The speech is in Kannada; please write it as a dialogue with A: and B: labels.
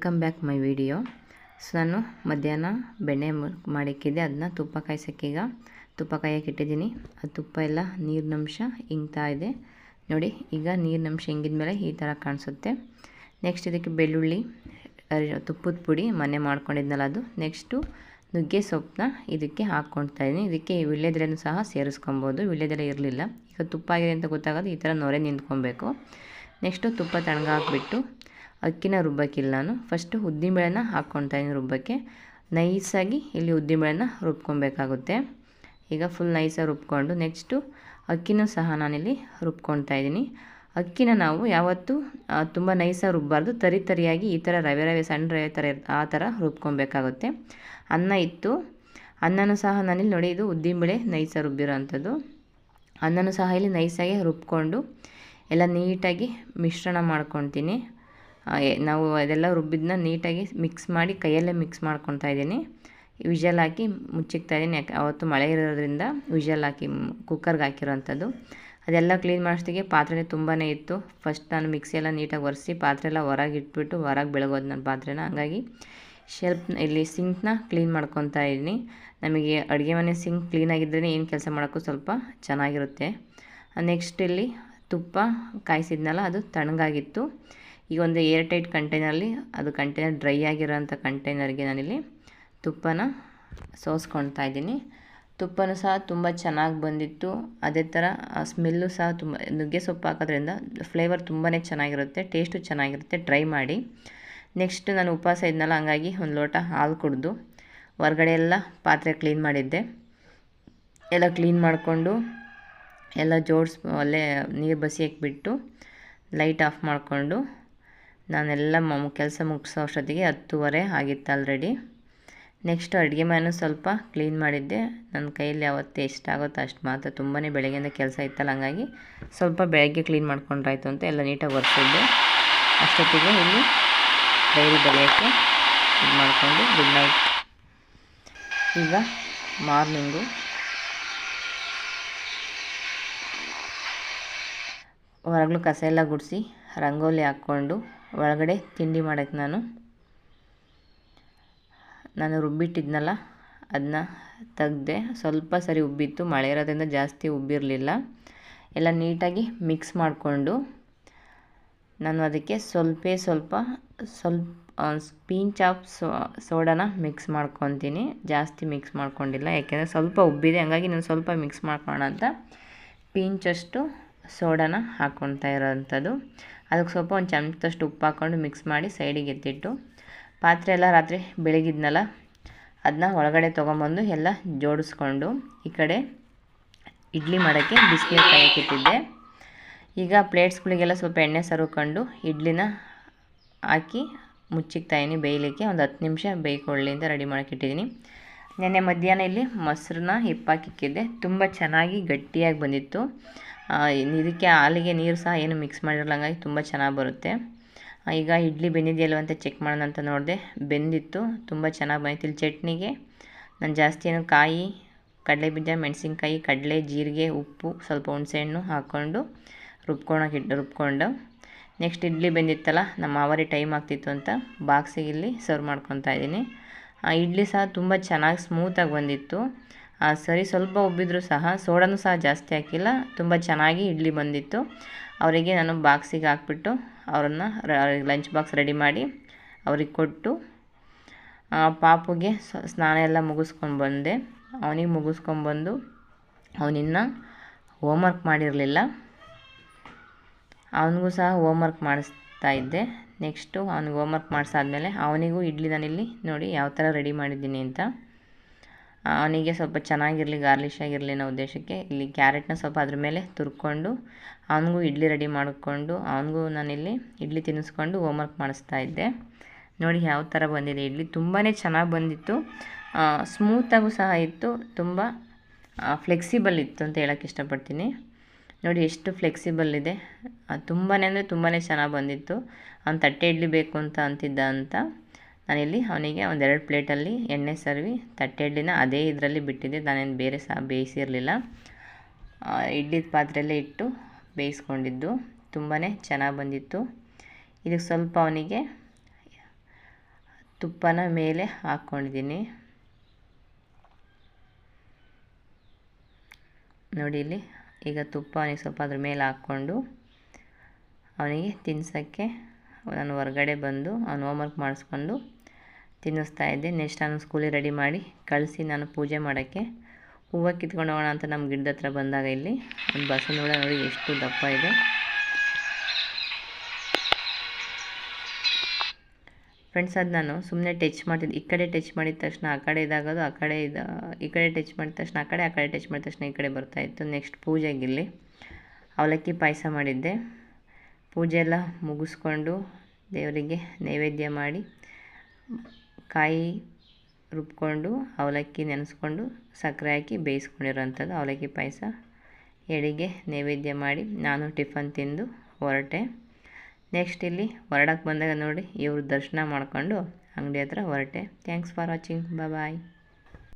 A: Welcome back my video. So ನಾನು ಮಧ್ಯಾಹ್ನ ಬೆಣ್ಣೆ ಮಾಡಿಕ್ಕಿದ್ದೆ, ಅದನ್ನ ತುಪ್ಪ ಕಾಯ್ಸೋಕ್ಕೀಗ ತುಪ್ಪ ಕಾಯಕ್ಕಿಟ್ಟಿದ್ದೀನಿ. ಆ ತುಪ್ಪ ಎಲ್ಲ ನೀರಿನಂಶ ಇಂಗ್ತಾ ಇದೆ ನೋಡಿ. ಈಗ ನೀರಿನಂಶ ಇಂಗಿದ್ಮೇಲೆ ಈ ಥರ ಕಾಣಿಸುತ್ತೆ. ನೆಕ್ಸ್ಟ್ ಇದಕ್ಕೆ ಬೆಳ್ಳುಳ್ಳಿ, ತುಪ್ಪದ ಪುಡಿ ಮನೆ ಮಾಡ್ಕೊಂಡಿದ್ನಲ್ಲ ಅದು. ನೆಕ್ಸ್ಟು ನುಗ್ಗೆ ಸೊಪ್ಪನ್ನ ಇದಕ್ಕೆ ಹಾಕ್ಕೊಳ್ತಾ ಇದ್ದೀನಿ. ಇದಕ್ಕೆ ವೀಳ್ಯದೆಲೆನೂ ಸಹ ಸೇರಿಸ್ಕೊಬೋದು, ವೀಳ್ಯದೆಲೆ ಇರಲಿಲ್ಲ. ಈಗ ತುಪ್ಪ ಆಗಿದೆ ಅಂತ ಗೊತ್ತಾಗೋದು ಈ ಥರ ನೊರೆ ನಿಂತ್ಕೊಬೇಕು. ನೆಕ್ಸ್ಟು ತುಪ್ಪ ತಣ್ಣಗಾಕ್ಬಿಟ್ಟು ಅಕ್ಕಿನ ರುಬ್ಬಕ್ಕಿಲ್ಲ, ನಾನು ಫಸ್ಟು ಉದ್ದಿನಬೇಳೆನ ಹಾಕ್ಕೊಳ್ತಾಯಿದ್ದೀನಿ ರುಬ್ಬಕ್ಕೆ. ನೈಸಾಗಿ ಇಲ್ಲಿ ಉದ್ದಿನಬೇಳೆನ ರುಬ್ಕೊಬೇಕಾಗುತ್ತೆ. ಈಗ ಫುಲ್ ನೈಸಾಗಿ ರುಬ್ಕೊಂಡು ನೆಕ್ಸ್ಟು ಅಕ್ಕಿನೂ ಸಹ ನಾನಿಲ್ಲಿ ರುಬ್ಕೊಳ್ತಾ ಇದ್ದೀನಿ. ಅಕ್ಕಿನ ನಾವು ಯಾವತ್ತೂ ತುಂಬ ನೈಸಾಗಿ ರುಬ್ಬಾರ್ದು, ತರಿಯಾಗಿ ಈ ಥರ ರವೆ ಸಣ್ಣ ರವೆ ಥರ ಆ ಥರ ರುಬ್ಕೊಬೇಕಾಗುತ್ತೆ. ಅನ್ನ ಇತ್ತು, ಅನ್ನನೂ ಸಹ ನಾನಿಲ್ಲಿ ನೋಡಿ, ಇದು ಉದ್ದಿನಬೇಳೆ ನೈಸಾಗಿ ರುಬ್ಬಿರೋ ಅಂಥದ್ದು. ಅನ್ನನೂ ಸಹ ಇಲ್ಲಿ ನೈಸಾಗಿ ರುಬ್ಕೊಂಡು ಎಲ್ಲ ನೀಟಾಗಿ ಮಿಶ್ರಣ ಮಾಡ್ಕೊತೀನಿ. ನಾವು ಅದೆಲ್ಲ ರುಬ್ಬಿದ್ದನ್ನ ನೀಟಾಗಿ ಮಿಕ್ಸ್ ಮಾಡಿ ಕೈಯಲ್ಲೇ ಮಿಕ್ಸ್ ಮಾಡ್ಕೊತಾ ಇದ್ದೀನಿ. ವಿಷಲ್ ಹಾಕಿ ಮುಚ್ಚಿಕ್ತಾ ಇದ್ದೀನಿ, ಯಾಕೆ ಅವತ್ತು ಮಳೆ ಇರೋದ್ರಿಂದ ವಿಷಲ್ ಹಾಕಿ ಕುಕ್ಕರ್ಗೆ ಹಾಕಿರೋವಂಥದ್ದು. ಅದೆಲ್ಲ ಕ್ಲೀನ್ ಮಾಡಿಸ್ತಿಗೆ ಪಾತ್ರೆ ತುಂಬಾ ಇತ್ತು. ಫಸ್ಟ್ ನಾನು ಮಿಕ್ಸಿ ಎಲ್ಲ ನೀಟಾಗಿ ಒರೆಸಿ ಪಾತ್ರೆ ಎಲ್ಲ ಹೊರಗೆ ಇಟ್ಬಿಟ್ಟು ಹೊರಗೆ ಬೆಳಗೋದು ನನ್ನ ಪಾತ್ರೆನ. ಹಾಗಾಗಿ ಶೆಲ್ಫ್ ಇಲ್ಲಿ ಸಿಂಕ್ನ ಕ್ಲೀನ್ ಮಾಡ್ಕೊತಾ ಇದ್ದೀನಿ. ನಮಗೆ ಅಡುಗೆ ಮನೆ ಸಿಂಕ್ ಕ್ಲೀನಾಗಿದ್ರೇ ಏನು ಕೆಲಸ ಮಾಡೋಕ್ಕೂ ಸ್ವಲ್ಪ ಚೆನ್ನಾಗಿರುತ್ತೆ. ನೆಕ್ಸ್ಟ್ ಇಲ್ಲಿ ತುಪ್ಪ ಕಾಯಿಸಿದ್ನಲ್ಲ, ಅದು ತಣ್ಣಗಾಗಿತ್ತು. ಈಗ ಒಂದು ಏರ್ ಟೈಟ್ ಕಂಟೈನರಲ್ಲಿ, ಅದು ಕಂಟೈನರ್ ಡ್ರೈ ಆಗಿರೋಂಥ ಕಂಟೈನರ್ಗೆ ನಾನಿಲ್ಲಿ ತುಪ್ಪನ ಸೋಸ್ಕೊಳ್ತಾ ಇದ್ದೀನಿ. ತುಪ್ಪನೂ ಸಹ ತುಂಬ ಚೆನ್ನಾಗಿ ಬಂದಿತ್ತು. ಅದೇ ಥರ ಸ್ಮೆಲ್ಲು ಸಹ ತುಂಬ, ನುಗ್ಗೆ ಸೊಪ್ಪು ಹಾಕೋದ್ರಿಂದ ಫ್ಲೇವರ್ ತುಂಬಾ ಚೆನ್ನಾಗಿರುತ್ತೆ, ಟೇಸ್ಟು ಚೆನ್ನಾಗಿರುತ್ತೆ. ಟ್ರೈ ಮಾಡಿ. ನೆಕ್ಸ್ಟ್ ನಾನು ಉಪವಾಸ ಇದ್ನಲ್ಲ, ಹಂಗಾಗಿ ಒಂದು ಲೋಟ ಹಾಲು ಕುಡಿದು ಹೊರಗಡೆ ಎಲ್ಲ ಪಾತ್ರೆ ಕ್ಲೀನ್ ಮಾಡಿದ್ದೆ. ಎಲ್ಲ ಕ್ಲೀನ್ ಮಾಡಿಕೊಂಡು ಎಲ್ಲ ಅಲ್ಲೇ ನೀರು ಬಸಿಯಕ್ಬಿಟ್ಟು ಲೈಟ್ ಆಫ್ ಮಾಡಿಕೊಂಡು ನಾನೆಲ್ಲ ಕೆಲಸ ಮುಗಿಸೋ ಅಷ್ಟೊತ್ತಿಗೆ 10:30 ಆಗಿತ್ತು ಆಲ್ರೆಡಿ. ನೆಕ್ಸ್ಟ್ ಅಡುಗೆ ಮನೆಯೂ ಸ್ವಲ್ಪ ಕ್ಲೀನ್ ಮಾಡಿದ್ದೆ. ನನ್ನ ಕೈಯಲ್ಲಿ ಯಾವತ್ತು ಎಷ್ಟಾಗುತ್ತೋ ಅಷ್ಟು ಮಾತ್ರ, ತುಂಬಾ ಬೆಳಗ್ಗೆಯಿಂದ ಕೆಲಸ ಇತ್ತಲ್ಲ, ಹಂಗಾಗಿ ಸ್ವಲ್ಪ ಬೆಳಗ್ಗೆ ಕ್ಲೀನ್ ಮಾಡ್ಕೊಂಡ್ರಾಯ್ತು ಅಂತ ಎಲ್ಲ ನೀಟಾಗಿ ಒರೆಸಿದ್ದೆ. ಅಷ್ಟೊತ್ತಿಗೆ ಇಲ್ಲಿ ಡೈರಿ ಬೆಳೆಯೋಕ್ಕೆ ಇದು ಮಾಡಿಕೊಂಡು ಗುಡ್ ನೈಟ್. ಈಗ ಮಾರ್ನಿಂಗು ಹೊರಗಲು ಕಸ ಎಲ್ಲ ಗುಡಿಸಿ ರಂಗೋಲಿ ಹಾಕ್ಕೊಂಡು ಒಳಗಡೆ ತಿಂಡಿ ಮಾಡೋಕ್ಕೆ ನಾನು ರುಬ್ಬಿಟ್ಟಿದ್ನಲ್ಲ ಅದನ್ನ ತೆಗ್ದೆ. ಸ್ವಲ್ಪ ಸರಿ ಉಬ್ಬಿತ್ತು, ಮಳೆ ಇರೋದ್ರಿಂದ ಜಾಸ್ತಿ ಉಬ್ಬಿರಲಿಲ್ಲ. ಎಲ್ಲ ನೀಟಾಗಿ ಮಿಕ್ಸ್ ಮಾಡಿಕೊಂಡು ನಾನು ಅದಕ್ಕೆ ಸ್ವಲ್ಪ ಪಿಂಚ್ ಆಫ್ ಸೋಡಾನ ಮಿಕ್ಸ್ ಮಾಡ್ಕೊತೀನಿ. ಜಾಸ್ತಿ ಮಿಕ್ಸ್ ಮಾಡ್ಕೊಂಡಿಲ್ಲ, ಯಾಕೆಂದರೆ ಸ್ವಲ್ಪ ಉಬ್ಬಿದೆ, ಹಂಗಾಗಿ ನಾನು ಸ್ವಲ್ಪ ಮಿಕ್ಸ್ ಮಾಡ್ಕೊಳ್ಳೋಣ ಅಂತ ಪಿಂಚಷ್ಟು ಸೋಡಾನ ಹಾಕ್ಕೊಳ್ತಾ ಇರೋವಂಥದ್ದು. ಅದಕ್ಕೆ ಸ್ವಲ್ಪ ಒಂದು ಚಮಚದಷ್ಟು ಉಪ್ಪು ಹಾಕ್ಕೊಂಡು ಮಿಕ್ಸ್ ಮಾಡಿ ಸೈಡಿಗೆ ಎತ್ತಿಟ್ಟು, ಪಾತ್ರೆ ಎಲ್ಲ ರಾತ್ರಿ ಬೆಳಗಿದ್ನಲ್ಲ ಅದನ್ನ ಒಳಗಡೆ ತೊಗೊಂಬಂದು ಎಲ್ಲ ಜೋಡಿಸ್ಕೊಂಡು ಈ ಕಡೆ ಇಡ್ಲಿ ಮಾಡೋಕ್ಕೆ ಬಿಸಿನೀರು ಕಾಯಕ್ಕಿಟ್ಟಿದ್ದೆ. ಈಗ ಪ್ಲೇಟ್ಸ್ಗಳಿಗೆಲ್ಲ ಸ್ವಲ್ಪ ಎಣ್ಣೆ ಸರುಕೊಂಡು ಇಡ್ಲಿನ ಹಾಕಿ ಮುಚ್ಚಿಕ್ತಾಯಿನಿ ಬೇಯಲಿಕ್ಕೆ. ಒಂದು 10 ನಿಮಿಷ ಬೇಯ್ಕೊಳ್ಳಿ ಅಂತ ರೆಡಿ ಮಾಡೋಕ್ಕಿಟ್ಟಿದ್ದೀನಿ. ನೆನ್ನೆ ಮಧ್ಯಾಹ್ನ ಇಲ್ಲಿ ಮೊಸರನ್ನ ಹಿಪ್ಪಾಕಿಕ್ಕಿದ್ದೆ, ತುಂಬ ಚೆನ್ನಾಗಿ ಗಟ್ಟಿಯಾಗಿ ಬಂದಿತ್ತು. ಇದಕ್ಕೆ ಹಾಲಿಗೆ ನೀರು ಸಹ ಏನು ಮಿಕ್ಸ್ ಮಾಡಿರಲ್ಲ, ಹಂಗಾಗಿ ತುಂಬ ಚೆನ್ನಾಗಿ ಬರುತ್ತೆ. ಈಗ ಇಡ್ಲಿ ಬೆಂದಿದೆಯಲ್ವ ಅಂತ ಚೆಕ್ ಮಾಡೋಣ ಅಂತ ನೋಡಿದೆ, ಬೆಂದಿತ್ತು, ತುಂಬ ಚೆನ್ನಾಗಿ ಬಂದಿತ್ತು. ಇಲ್ಲಿ ಚಟ್ನಿಗೆ ನಾನು ಜಾಸ್ತಿ ಏನು ಕಾಯಿ, ಕಡಲೆಬೀಜ, ಮೆಣಸಿನ್ಕಾಯಿ, ಕಡಲೆ, ಜೀರಿಗೆ, ಉಪ್ಪು, ಸ್ವಲ್ಪ ಹುಣಸೆಹಣ್ಣು ಹಾಕ್ಕೊಂಡು ರುಬ್ಕೊಂಡು ನೆಕ್ಸ್ಟ್ ಇಡ್ಲಿ ಬೆಂದಿತ್ತಲ್ಲ, ನಮ್ಮ ಮಾವರಿ ಟೈಮ್ ಆಗ್ತಿತ್ತು ಅಂತ ಬಾಕ್ಸಿಗೆ ಇಲ್ಲಿ ಸರ್ವ್ ಮಾಡ್ಕೊತಾ ಇದ್ದೀನಿ. ಇಡ್ಲಿ ಸಹ ತುಂಬ ಚೆನ್ನಾಗಿ ಸ್ಮೂತಾಗಿ ಬಂದಿತ್ತು. ಸರಿ ಸ್ವಲ್ಪ ಉಬ್ಬಿದ್ರೂ ಸಹ ಸೋಡಾನೂ ಸಹ ಜಾಸ್ತಿ ಹಾಕಿಲ್ಲ, ತುಂಬ ಚೆನ್ನಾಗಿ ಇಡ್ಲಿ ಬಂದಿತ್ತು. ಅವರಿಗೆ ನಾನು ಬಾಕ್ಸಿಗೆ ಹಾಕ್ಬಿಟ್ಟು ಅವ್ರನ್ನ ಲಂಚ್ ಬಾಕ್ಸ್ ರೆಡಿ ಮಾಡಿ ಅವ್ರಿಗೆ ಕೊಟ್ಟು, ಪಾಪುಗೆ ಸ್ನಾನ ಎಲ್ಲ ಮುಗಿಸ್ಕೊಂಡು ಬಂದೆ. ಅವನಿಗೆ ಮುಗಿಸ್ಕೊಂಡ್ಬಂದು ಅವನಿನ್ನು ಹೋಮ್ವರ್ಕ್ ಮಾಡಿರಲಿಲ್ಲ, ಅವನಿಗೂ ಸಹ ಹೋಮ್ವರ್ಕ್ ಮಾಡಿಸ್ತಾ ಇದ್ದೆ. ನೆಕ್ಸ್ಟು ಅವ್ನಿಗೆ ಹೋಮ್ವರ್ಕ್ ಮಾಡಿಸಾದ್ಮೇಲೆ ಅವನಿಗೂ ಇಡ್ಲಿ ನಾನಿಲ್ಲಿ ನೋಡಿ ಯಾವ ಥರ ರೆಡಿ ಮಾಡಿದ್ದೀನಿ ಅಂತ. ಅವನಿಗೆ ಸ್ವಲ್ಪ ಚೆನ್ನಾಗಿರಲಿ, ಗಾರ್ಲಿಶ್ ಆಗಿರಲಿ ಅನ್ನೋ ಉದ್ದೇಶಕ್ಕೆ ಇಲ್ಲಿ ಕ್ಯಾರೆಟ್ನ ಸ್ವಲ್ಪ ಅದ್ರ ಮೇಲೆ ತುರ್ಕೊಂಡು ಅವನಿಗೂ ಇಡ್ಲಿ ರೆಡಿ ಮಾಡಿಕೊಂಡು ಅವನಿಗೂ ನಾನಿಲ್ಲಿ ಇಡ್ಲಿ ತಿನ್ನಿಸ್ಕೊಂಡು ಹೋಮ್ವರ್ಕ್ ಮಾಡಿಸ್ತಾ ಇದ್ದೆ. ನೋಡಿ ಯಾವ ಥರ ಬಂದಿದೆ ಇಡ್ಲಿ, ತುಂಬಾ ಚೆನ್ನಾಗಿ ಬಂದಿತ್ತು. ಸ್ಮೂತಾಗೂ ಸಹ ಇತ್ತು, ತುಂಬ ಫ್ಲೆಕ್ಸಿಬಲ್ ಇತ್ತು ಅಂತ ಹೇಳೋಕ್ಕೆ ಇಷ್ಟಪಡ್ತೀನಿ. ನೋಡಿ ಎಷ್ಟು ಫ್ಲೆಕ್ಸಿಬಲ್ ಇದೆ, ತುಂಬಾ ಅಂದರೆ ತುಂಬಾ ಚೆನ್ನಾಗಿ ಬಂದಿತ್ತು. ಅವ್ನು ತಟ್ಟೆ ಇಡ್ಲಿ ಬೇಕು ಅಂತ ಅಂತಿದ್ದ ಅಂತ ನಾನಿಲ್ಲಿ ಅವನಿಗೆ 1-2 ಪ್ಲೇಟಲ್ಲಿ ಎಣ್ಣೆ ಸರ್ವಿ ತಟ್ಟೆ ಇಡ್ಲಿನ ಅದೇ ಇದರಲ್ಲಿ ಬಿಟ್ಟಿದ್ದೆ. ನಾನೇನು ಬೇರೆ ಸಹ ಬೇಯಿಸಿರಲಿಲ್ಲ, ಇಡ್ಲಿ ಪಾತ್ರೆಯಲ್ಲೇ ಇಟ್ಟು ಬೇಯಿಸ್ಕೊಂಡಿದ್ದು. ತುಂಬಾ ಚೆನ್ನಾಗಿ ಬಂದಿತ್ತು. ಇದಕ್ಕೆ ಸ್ವಲ್ಪ ಅವನಿಗೆ ತುಪ್ಪನ ಮೇಲೆ ಹಾಕ್ಕೊಂಡಿದ್ದೀನಿ. ನೋಡಿ ಇಲ್ಲಿ ಈಗ ತುಪ್ಪ ಅವನಿಗೆ ಸ್ವಲ್ಪ ಅದ್ರ ಮೇಲೆ ಹಾಕ್ಕೊಂಡು ಅವನಿಗೆ ತಿನ್ನಿಸೋಕ್ಕೆ ನಾನು ಹೊರಗಡೆ ಬಂದು ಅವನು ಹೋಮ್ವರ್ಕ್ ಮಾಡಿಸ್ಕೊಂಡು ತಿನ್ನಿಸ್ತಾ ಇದ್ದೆ. ನೆಕ್ಸ್ಟ್ ನಾನು ಸ್ಕೂಲಿಗೆ ರೆಡಿ ಮಾಡಿ ಕಳಿಸಿ ನಾನು ಪೂಜೆ ಮಾಡೋಕ್ಕೆ ಹೂವು ಕಿತ್ಕೊಂಡು ಹೋಗೋಣ ಅಂತ ನಮ್ಮ ಗಿಡದ ಹತ್ರ ಬಂದಾಗ ಇಲ್ಲಿ ಒಂದು ಬಸವನ ನೋಡಿ ಎಷ್ಟು ದಪ್ಪ ಇದೆ. ಫ್ರೆಂಡ್ಸ್, ಅದು ನಾನು ಸುಮ್ಮನೆ ಟಚ್ ಮಾಡ್ತಿದ್ದೆ. ಈ ಕಡೆ ಟಚ್ ಮಾಡಿದ ತಕ್ಷಣ ಆ ಕಡೆ ಇದಾಗೋದು, ಈ ಕಡೆ ಟಚ್ ಮಾಡಿದ ತಕ್ಷಣ ಆ ಕಡೆ ಟಚ್ ಮಾಡಿದ ತಕ್ಷಣ ಈ ಕಡೆ ಬರ್ತಾಯಿತ್ತು. ನೆಕ್ಸ್ಟ್ ಪೂಜೆಗಿಲ್ಲಿ ಅವಲಕ್ಕಿ ಪಾಯಸ ಮಾಡಿದ್ದೆ. ಪೂಜೆ ಎಲ್ಲ ಮುಗಿಸ್ಕೊಂಡು ದೇವರಿಗೆ ನೈವೇದ್ಯ ಮಾಡಿ ಕಾಯಿ ರುಬ್ಕೊಂಡು ಅವಲಕ್ಕಿ ನೆನೆಸ್ಕೊಂಡು ಸಕ್ಕರೆ ಹಾಕಿ ಬೇಯಿಸ್ಕೊಂಡಿರೋಂಥದ್ದು ಅವಲಕ್ಕಿ ಪಾಯಸ ಎಡೆಗೆ ನೈವೇದ್ಯ ಮಾಡಿ ನಾನು ಟಿಫನ್ ತಿಂದು ಹೊರಟೆ. ನೆಕ್ಸ್ಟ್ ಇಲ್ಲಿ ಹೊರಡಕ್ಕೆ ಬಂದಾಗ ನೋಡಿ ಇವ್ರ ದರ್ಶನ ಮಾಡಿಕೊಂಡು ಅಂಗಡಿ ಹತ್ರ ಹೊರಟೆ. Thanks for watching. ಬಾಯ್.